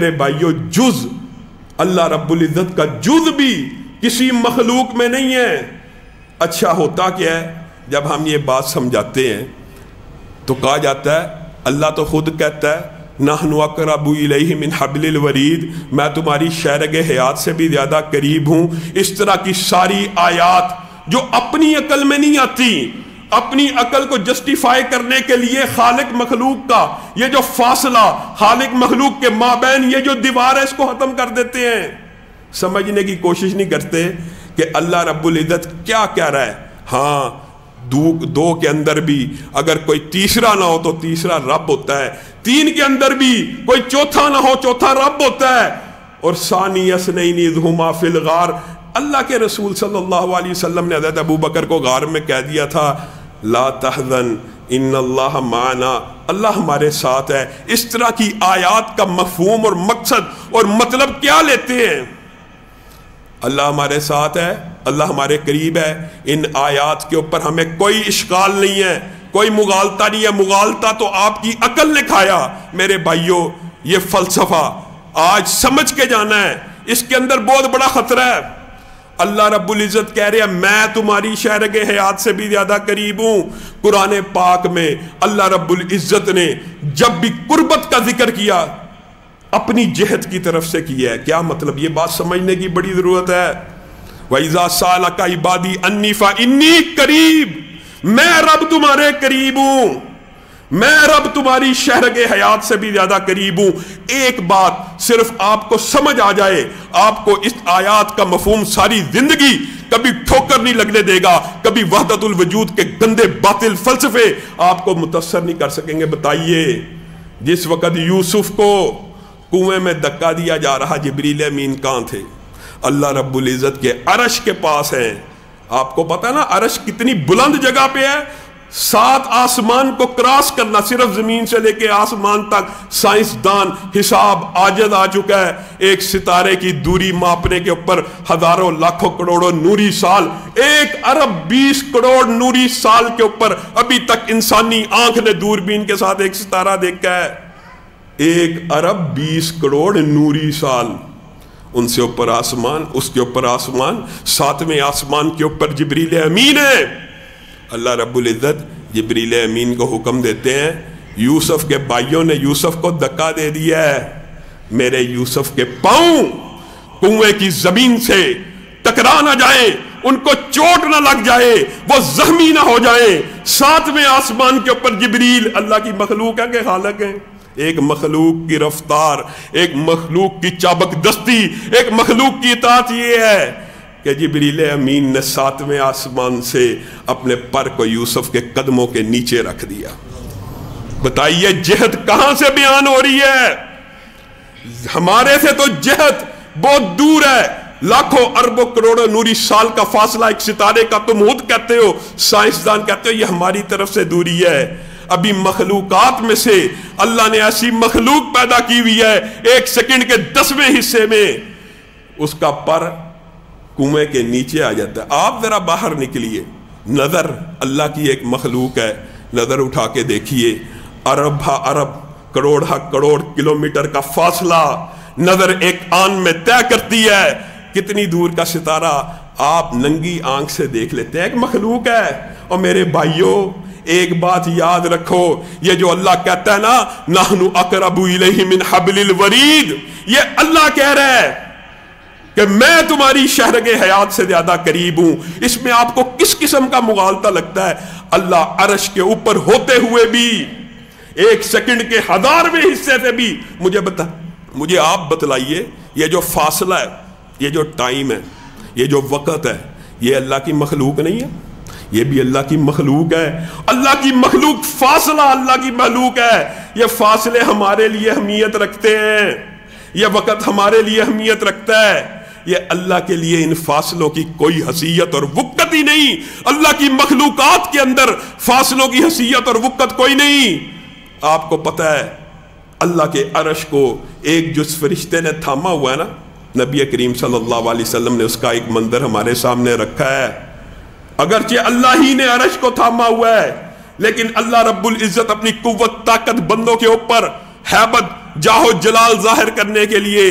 میرے بھائیو جز اللہ رب العزت کا جز بھی کسی مخلوق میں نہیں ہے۔ اچھا ہوتا کیا ہے جب ہم یہ بات سمجھاتے ہیں تو کہا جاتا ہے اللہ تو خود کہتا ہے نحن اقرب الیہ من حبل الورید، میں تمہاری شیرگ حیات سے بھی زیادہ قریب ہوں۔ اس طرح کی ساری آیات جو اپنی عقل میں نہیں آتی، اپنی عقل کو جسٹیفائی کرنے کے لیے خالق مخلوق کا یہ جو فاصلہ، خالق مخلوق کے مابین یہ جو دیوار ہے، اس کو ختم کر دیتے ہیں۔ سمجھنے کی کوشش نہیں کرتے کہ اللہ رب العزت کیا کہہ رہا ہے۔ ہاں دو کے اندر بھی اگر کوئی تیسرا نہ ہو تو تیسرا رب ہوتا ہے، تین کے اندر بھی کوئی چوتھا نہ ہو چوتھا رب ہوتا ہے۔ اور ثانی اثنین اذ ہما فی الغار، اللہ کے رسول صلی اللہ علیہ وسلم نے حضرت ابو بکر کو غار میں کہہ دیا تھا لا تحزن ان اللہ معنا، اللہ ہمارے ساتھ ہے۔ اس طرح کی آیات کا مفہوم اور مقصد اور مطلب کیا لیتے ہیں؟ اللہ ہمارے ساتھ ہے، اللہ ہمارے قریب ہے۔ ان آیات کے اوپر ہمیں کوئی اشکال نہیں ہے، کوئی مغالطہ نہیں ہے۔ مغالطہ تو آپ کی عقل نے کھایا۔ میرے بھائیوں، یہ فلسفہ آج سمجھ کے جانا ہے، اس کے اندر بہت بڑا خطرہ ہے۔ اللہ رب العزت کہہ رہے ہیں میں تمہاری شیرگ حیات سے بھی زیادہ قریب ہوں۔ قرآن پاک میں اللہ رب العزت نے جب بھی قربت کا ذکر کیا اپنی جہت کی طرف سے کیا ہے۔ کیا مطلب؟ یہ بات سمجھنے کی بڑی ضرورت ہے۔ وَإِذَا سَأَلَكَ عِبَادِي أَنِّي فَإِنِّي قَرِيب، میں رب تمہارے قریب ہوں، میں رب تمہاری شہرگ حیات سے بھی زیادہ قریب ہوں۔ ایک بات صرف آپ کو سمجھ آ جائے، آپ کو اس آیات کا مفہوم ساری زندگی کبھی ٹھوکر نہیں لگنے دے گا، کبھی وحدت الوجود کے گندے باطل فلسفے آپ کو متاثر نہیں کر سکیں گے۔ بتائیے جس وقت یوسف کو کنویں میں دھکا دیا جا رہا، جبریل امین کہاں تھے؟ اللہ رب العزت کے عرش کے پاس ہیں۔ آپ کو پتا نا عرش کتنی بلند جگہ پہ ہے؟ 7 آسمان کو کراس کرنا، صرف زمین سے لے کے آسمان تک سائنسدان حساب عاجز آ چکا ہے۔ ایک ستارے کی دوری ماپنے کے اوپر ہزاروں لاکھوں کروڑوں نوری سال، 1 ارب 20 کروڑ نوری سال کے اوپر ابھی تک انسانی آنکھ نے دوربین کے ساتھ ایک ستارہ دیکھا ہے۔ 1 ارب 20 کروڑ نوری سال، ان سے اوپر آسمان، اس کے اوپر آسمان، 7ویں آسمان کے اوپر جبریل امین ہے۔ اللہ رب العزت جبریل امین کو حکم دیتے ہیں یوسف کے بھائیوں نے یوسف کو دھکا دے دیا ہے، میرے یوسف کے پاؤں کنویں کی زمین سے ٹکرا نہ جائیں، ان کو چوٹ نہ لگ جائے، وہ زخمی نہ ہو جائیں۔ 7ویں آسمان کے اوپر جبریل اللہ کی مخلوق ہے کہ خالق ہے؟ ایک مخلوق کی رفتار، ایک مخلوق کی چابک دستی، ایک مخلوق کی اطاعت یہ ہے کہ جبریل امین نے 7ویں آسمان سے اپنے پر کو یوسف کے قدموں کے نیچے رکھ دیا۔ بتائیے جہت کہاں سے بیان ہو رہی ہے؟ ہمارے سے تو جہت بہت دور ہے، لاکھوں اربوں کروڑوں نوری سال کا فاصلہ ایک ستارے کا۔ تم خود کہتے ہو، سائنسدان کہتے ہو یہ ہماری طرف سے دوری ہے۔ ابھی مخلوقات میں سے اللہ نے ایسی مخلوق پیدا کی ہوئی ہے 1 سیکنڈ کے 10ویں حصے میں اس کا پر کنویں کے نیچے آ جاتا ہے۔ آپ ذرا باہر نکلیے، نظر اللہ کی ایک مخلوق ہے، نظر اٹھا کے دیکھیے، ارب ہا ارب، کروڑ ہا کروڑ کلومیٹر کا فاصلہ نظر ایک آن میں طے کرتی ہے۔ کتنی دور کا ستارہ آپ ننگی آنکھ سے دیکھ لیتے ہیں، ایک مخلوق ہے۔ اور میرے بھائیوں ایک بات یاد رکھو، یہ جو اللہ کہتا ہے نا نحن اقرب الیہ من حبل الورید، یہ اللہ کہہ رہا ہے کہ میں تمہاری شہرگ حیات سے زیادہ قریب ہوں۔ اس میں آپ کو کس قسم کا مغالطہ لگتا ہے؟ اللہ عرش کے اوپر ہوتے ہوئے بھی 1 سیکنڈ کے 1000ویں حصے سے بھی مجھے آپ بتلائیے یہ جو فاصلہ ہے، یہ جو ٹائم ہے، یہ جو وقت ہے، یہ اللہ کی مخلوق نہیں ہے؟ یہ بھی اللہ کی مخلوق ہے۔ اللہ کی مخلوق، فاصلہ اللہ کی مخلوق ہے۔ یہ فاصلے ہمارے لیے اہمیت رکھتے ہیں، یہ وقت ہمارے لیے اہمیت رکھتا ہے۔ یہ اللہ کے لیے ان فاصلوں کی کوئی حیثیت اور وقت ہی نہیں۔ اللہ کی مخلوقات کے اندر فاصلوں کی حیثیت اور وقت کوئی نہیں۔ آپ کو پتہ ہے اللہ کے عرش کو ایک جس فرشتے نے تھاما ہوا ہے نا، نبی کریم صلی اللہ علیہ وسلم نے اس کا ایک منظر ہمارے سامنے رکھا ہے۔ اگرچہ اللہ ہی نے عرش کو تھاما ہوا ہے، لیکن اللہ رب العزت اپنی قوت طاقت بندوں کے اوپر ہیبت جاہو جلال ظاہر کرنے کے لیے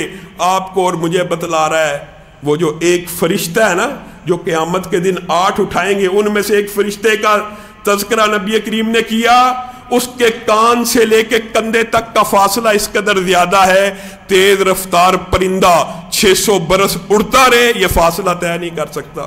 آپ کو اور مجھے بتلا رہا ہے۔ وہ جو ایک فرشتہ ہے نا جو قیامت کے دن 8 اٹھائیں گے، ان میں سے ایک فرشتے کا تذکرہ نبی کریم نے کیا، اس کے کان سے لے کے کندھے تک کا فاصلہ اس قدر زیادہ ہے، تیز رفتار پرندہ 600 برس اڑتا رہے یہ فاصلہ طے نہیں کر سکتا۔